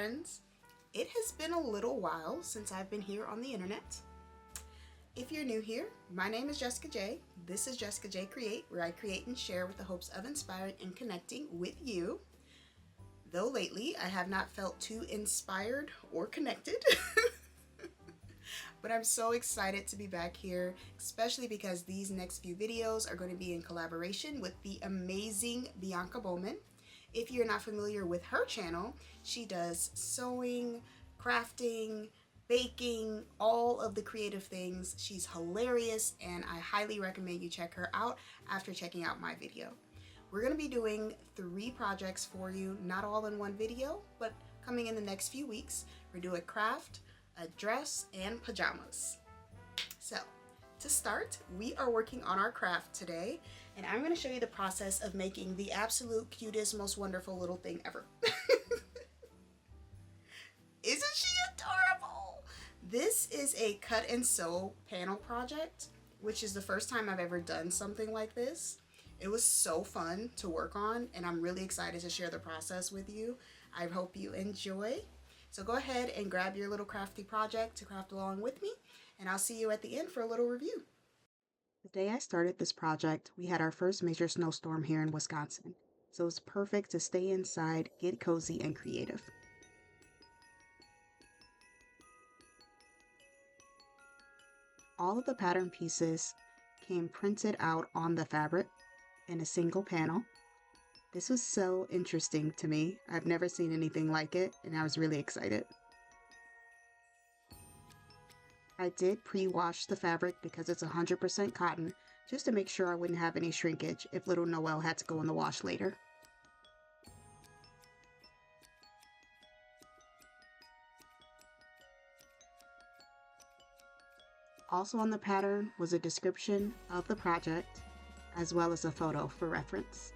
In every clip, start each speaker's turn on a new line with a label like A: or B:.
A: friends. It has been a little while since I've been here on the internet. If you're new here, my name is Jessica J. This is Jessica J Create, where I create and share with the hopes of inspiring and connecting with you. Though lately I have not felt too inspired or connected, but I'm so excited to be back here, especially because these next few videos are going to be in collaboration with the amazing Bianka. If you're not familiar with her channel, she does sewing, crafting, baking, all of the creative things. She's hilarious, and I highly recommend you check her out after checking out my video. We're going to be doing 3 projects for you, not all in one video, but coming in the next few weeks. We're doing a craft, a dress, and pajamas. So to start, we are working on our craft today, and I'm going to show you the process of making the absolute cutest, most wonderful little thing ever. Isn't she adorable? This is a cut and sew panel project, which is the first time I've ever done something like this. It was so fun to work on, and I'm really excited to share the process with you. I hope you enjoy. So go ahead and grab your little crafty project to craft along with me, and I'll see you at the end for a little review. The day I started this project, we had our first major snowstorm here in Wisconsin, so it's perfect to stay inside, get cozy, and creative. All of the pattern pieces came printed out on the fabric in a single panel. This was so interesting to me. I've never seen anything like it, and I was really excited. I did pre-wash the fabric because it's 100% cotton, just to make sure I wouldn't have any shrinkage if little Noelle had to go in the wash later. Also on the pattern was a description of the project, as well as a photo for reference.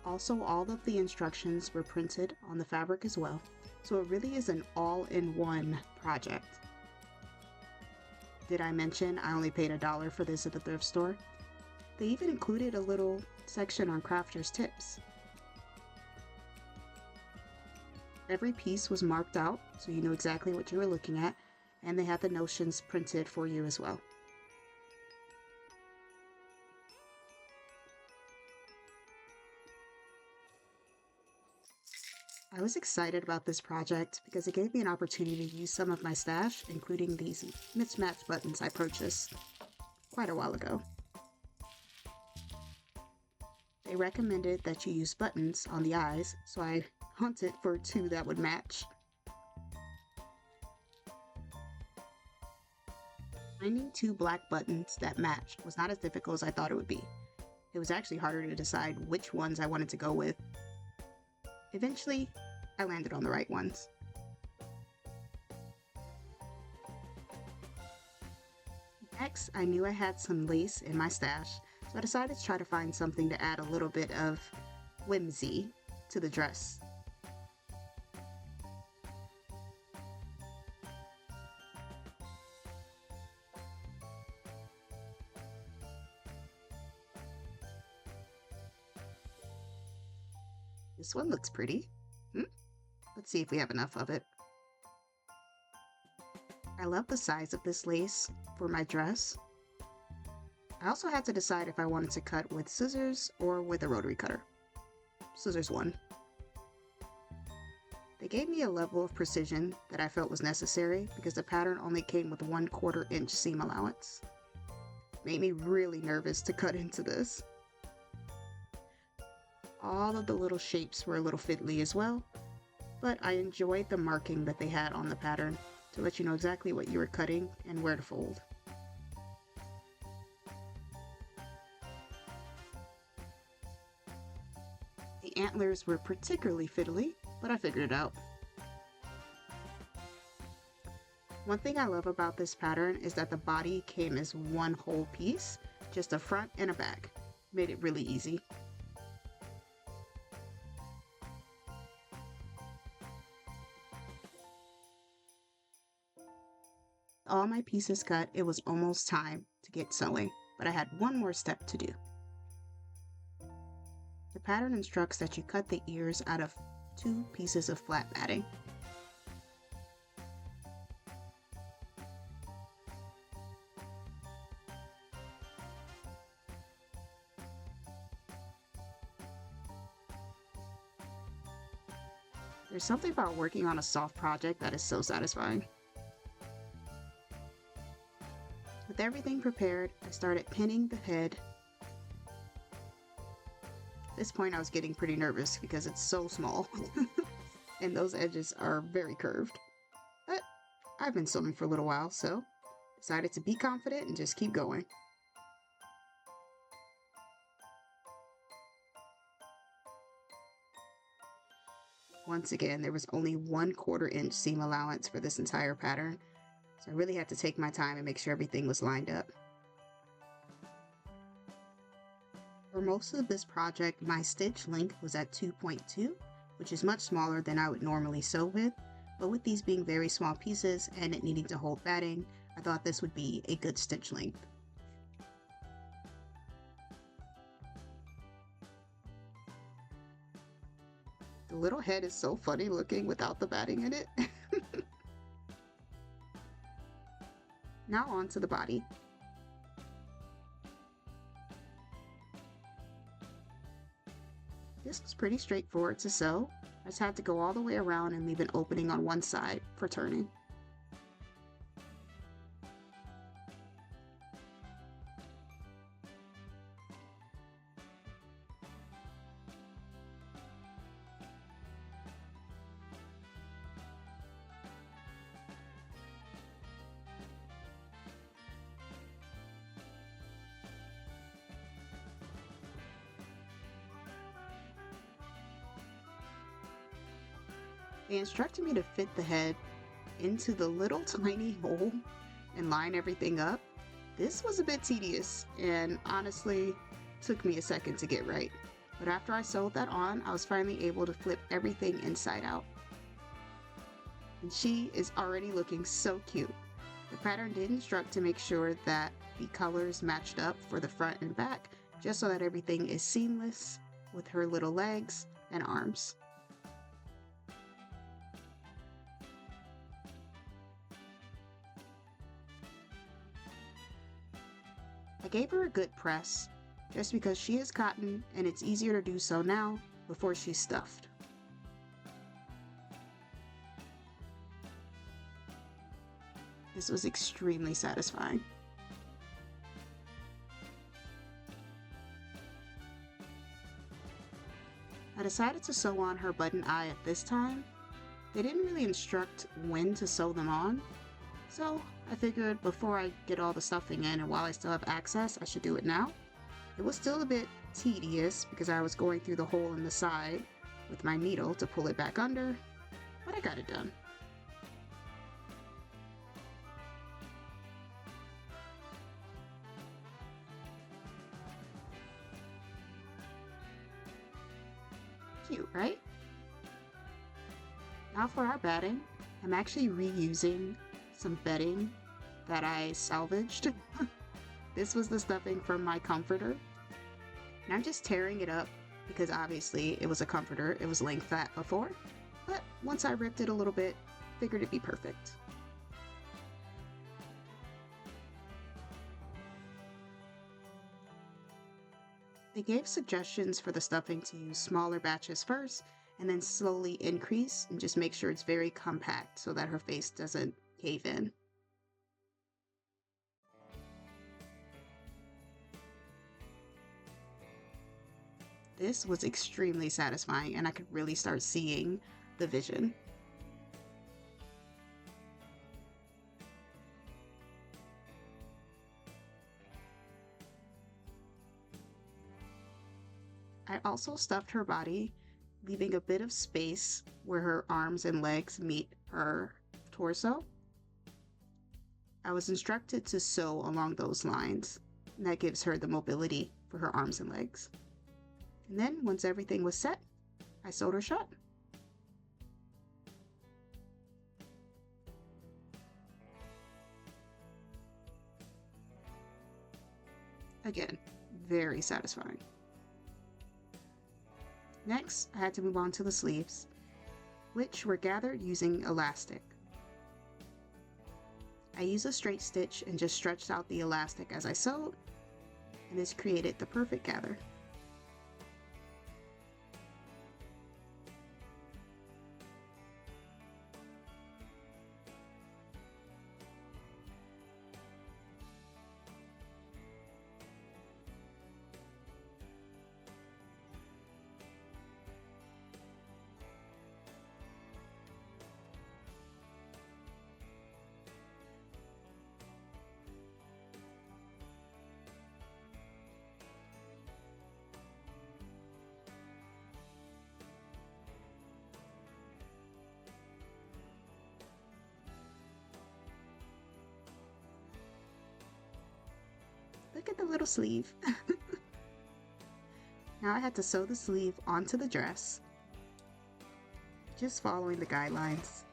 A: Also, all of the instructions were printed on the fabric as well, so it really is an all-in-one project. Did I mention I only paid $1 for this at the thrift store? They even included a little section on crafters tips. Every piece was marked out, so you knew exactly what you were looking at, and they had the notions printed for you as well. I was excited about this project because it gave me an opportunity to use some of my stash, including these mismatched buttons I purchased quite a while ago. They recommended that you use buttons on the eyes, so I hunted for 2 that would match. Finding 2 black buttons that matched was not as difficult as I thought it would be. It was actually harder to decide which ones I wanted to go with. Eventually, I landed on the right ones. Next, I knew I had some lace in my stash, so I decided to try to find something to add a little bit of whimsy to the dress. This one looks pretty. Let's see if we have enough of it. I love the size of this lace for my dress. I also had to decide if I wanted to cut with scissors or with a rotary cutter. Scissors won. They gave me a level of precision that I felt was necessary because the pattern only came with 1/4 inch seam allowance. Made me really nervous to cut into this. All of the little shapes were a little fiddly as well, but I enjoyed the marking that they had on the pattern to let you know exactly what you were cutting and where to fold. The antlers were particularly fiddly, but I figured it out. One thing I love about this pattern is that the body came as one whole piece, just a front and a back. Made it really easy. All my pieces cut, it was almost time to get sewing, but I had one more step to do. The pattern instructs that you cut the ears out of 2 pieces of flat batting. There's something about working on a soft project that is so satisfying. With everything prepared, I started pinning the head. At this point I was getting pretty nervous because it's so small and those edges are very curved. But I've been sewing for a little while, so decided to be confident and just keep going. Once again, there was only 1/4 inch seam allowance for this entire pattern, so I really had to take my time and make sure everything was lined up. For most of this project, my stitch length was at 2.2, which is much smaller than I would normally sew with, but with these being very small pieces and it needing to hold batting, I thought this would be a good stitch length. The little head is so funny looking without the batting in it. Now on to the body. This was pretty straightforward to sew. I just had to go all the way around and leave an opening on one side for turning. They instructed me to fit the head into the little tiny hole and line everything up. This was a bit tedious and honestly took me a second to get right. But after I sewed that on, I was finally able to flip everything inside out. And she is already looking so cute. The pattern did instruct to make sure that the colors matched up for the front and back, just so that everything is seamless with her little legs and arms. I gave her a good press, just because she is cotton and it's easier to do so now before she's stuffed. This was extremely satisfying. I decided to sew on her button eye at this time. They didn't really instruct when to sew them on, so I figured before I get all the stuffing in and while I still have access, I should do it now. It was still a bit tedious because I was going through the hole in the side with my needle to pull it back under, but I got it done. Cute, right? Now for our batting, I'm actually reusing some bedding that I salvaged. This was the stuffing from my comforter. And I'm just tearing it up because obviously it was a comforter. It was laying flat before. But once I ripped it a little bit, figured it'd be perfect. They gave suggestions for the stuffing to use smaller batches first and then slowly increase and just make sure it's very compact so that her face doesn't cave in. This was extremely satisfying and I could really start seeing the vision. I also stuffed her body, leaving a bit of space where her arms and legs meet her torso. I was instructed to sew along those lines, and that gives her the mobility for her arms and legs. And then, once everything was set, I sewed her shut. Again, very satisfying. Next, I had to move on to the sleeves, which were gathered using elastic. I used a straight stitch and just stretched out the elastic as I sewed, and this created the perfect gather. Look at the little sleeve. Now I had to sew the sleeve onto the dress, just following the guidelines.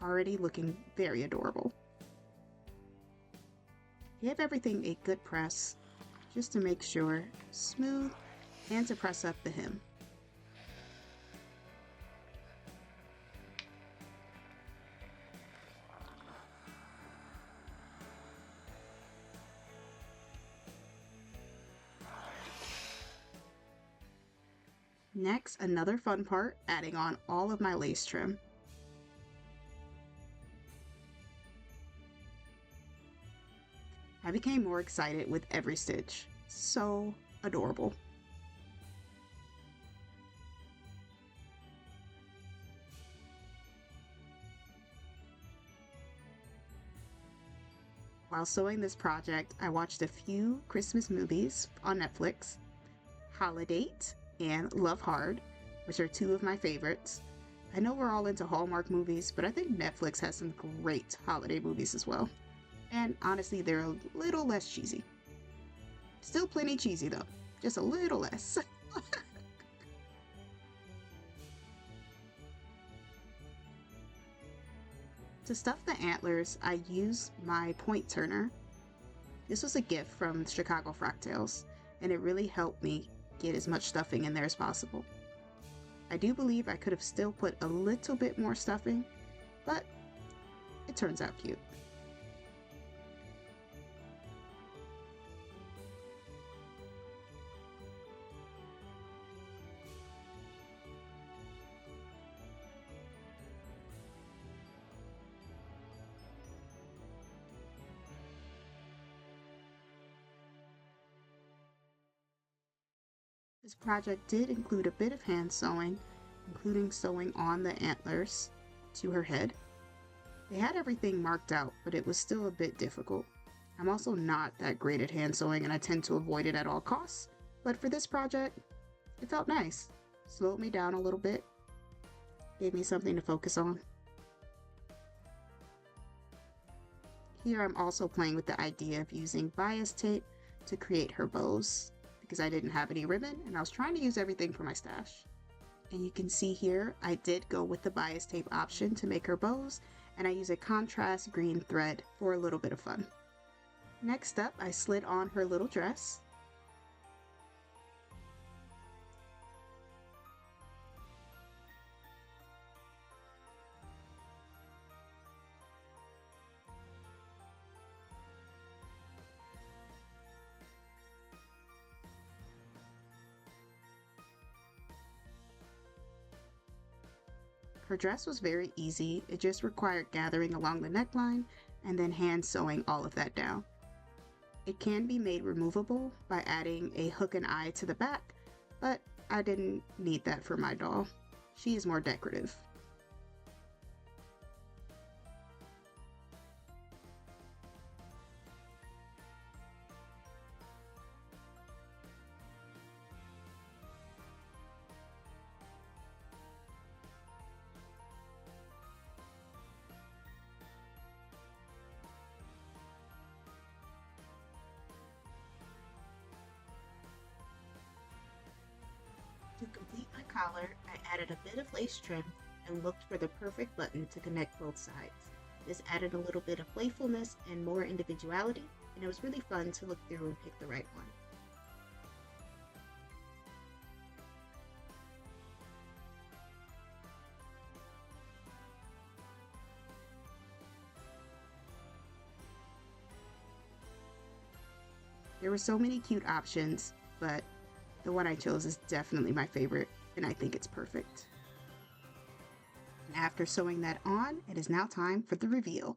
A: Already looking very adorable. Give everything a good press, just to make sure smooth and to press up the hem. Next, another fun part, adding on all of my lace trim. I became more excited with every stitch. So adorable. While sewing this project, I watched a few Christmas movies on Netflix, Holiday and Love Hard, which are two of my favorites. I know we're all into Hallmark movies, but I think Netflix has some great holiday movies as well. And honestly, they're a little less cheesy. Still plenty cheesy though, just a little less. To stuff the antlers, I used my point turner. This was a gift from Chicago Fractals, and it really helped me get as much stuffing in there as possible. I do believe I could have still put a little bit more stuffing, but it turns out cute. This project did include a bit of hand sewing, including sewing on the antlers to her head. They had everything marked out, but it was still a bit difficult. I'm also not that great at hand sewing and I tend to avoid it at all costs, but for this project, it felt nice. Slowed me down a little bit, gave me something to focus on. Here I'm also playing with the idea of using bias tape to create her bows, because I didn't have any ribbon and I was trying to use everything for my stash. And you can see here, I did go with the bias tape option to make her bows, and I use a contrast green thread for a little bit of fun. Next up, I slid on her little dress. Her dress was very easy, it just required gathering along the neckline and then hand sewing all of that down. It can be made removable by adding a hook and eye to the back, but I didn't need that for my doll. She is more decorative.
B: collar, I added a bit of lace trim and looked for the perfect button to connect both sides. This added a little bit of playfulness and more individuality, and it was really fun to look through and pick the right one. There were so many cute options, but the one I chose is definitely my favorite, and I think it's perfect. And after sewing that on, it is now time for the reveal.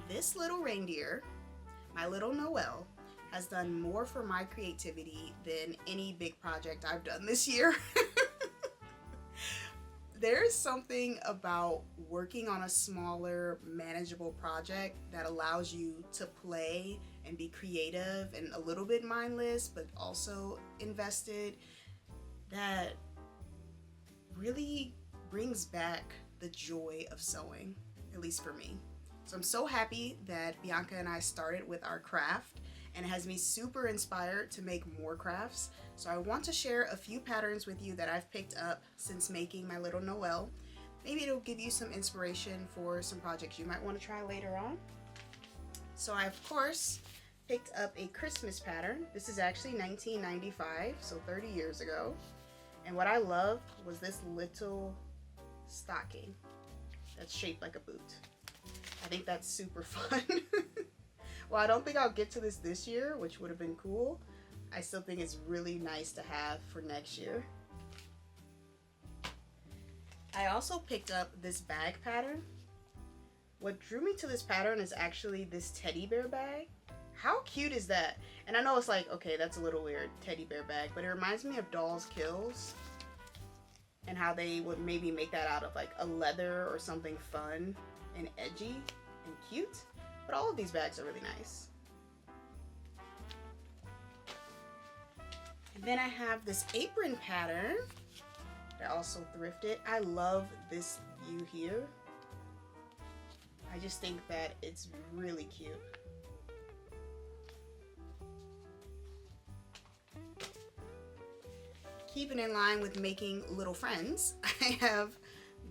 A: This little reindeer, my little Noelle, has done more for my creativity than any big project I've done this year. There's something about working on a smaller, manageable project that allows you to play and be creative and a little bit mindless, but also invested, that really brings back the joy of sewing, at least for me. So I'm so happy that Bianca and I started with our craft, and it has me super inspired to make more crafts. So I want to share a few patterns with you that I've picked up since making my little Noelle. Maybe it'll give you some inspiration for some projects you might want to try later on. So I, of course, picked up a Christmas pattern. This is actually 1995, so 30 years ago. And what I loved was this little stocking that's shaped like a boot. I think that's super fun. Well, I don't think I'll get to this year, which would have been cool. I still think it's really nice to have for next year. I also picked up this bag pattern. What drew me to this pattern is actually this teddy bear bag. How cute is that? And I know it's like, okay, that's a little weird, teddy bear bag, but it reminds me of Doll's Kills and how they would maybe make that out of like a leather or something fun and edgy and cute. But all of these bags are really nice. And then I have this apron pattern that I also thrifted. I love this view here. I just think that it's really cute. Keeping in line with making little friends, I have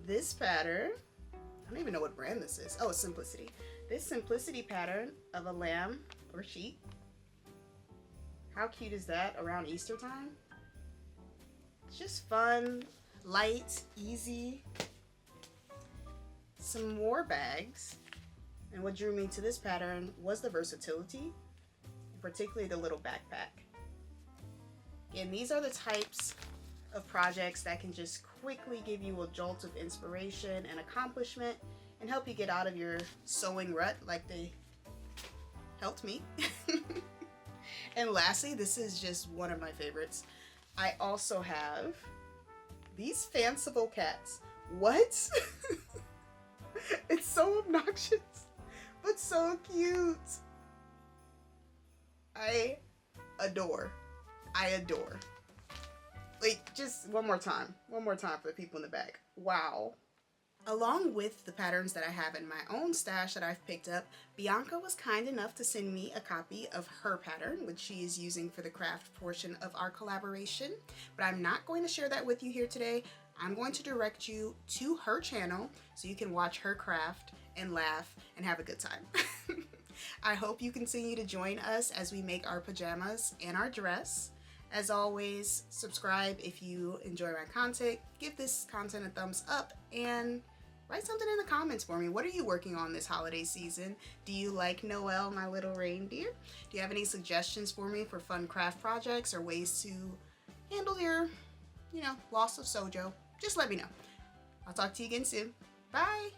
A: this pattern. I don't even know what brand this is. Oh, it's Simplicity. This Simplicity pattern of a lamb or sheep. How cute is that around Easter time? It's just fun, light, easy. Some more bags. And what drew me to this pattern was the versatility, particularly the little backpack. And these are the types of projects that can just quickly give you a jolt of inspiration and accomplishment and help you get out of your sewing rut like they helped me. And lastly, this is just one of my favorites. I also have these fanciful cats. What? It's so obnoxious, but so cute. I adore. Like, just one more time for the people in the back. Wow. Along with the patterns that I have in my own stash that I've picked up, Bianca was kind enough to send me a copy of her pattern, which she is using for the craft portion of our collaboration. But I'm not going to share that with you here today. I'm going to direct you to her channel so you can watch her craft and laugh and have a good time. I hope you continue to join us as we make our pajamas and our dress. As always, subscribe if you enjoy my content, give this content a thumbs up, and write something in the comments for me. What are you working on this holiday season? Do you like Noelle, my little reindeer? Do you have any suggestions for me for fun craft projects or ways to handle your, loss of Sewjo? Just let me know. I'll talk to you again soon. Bye!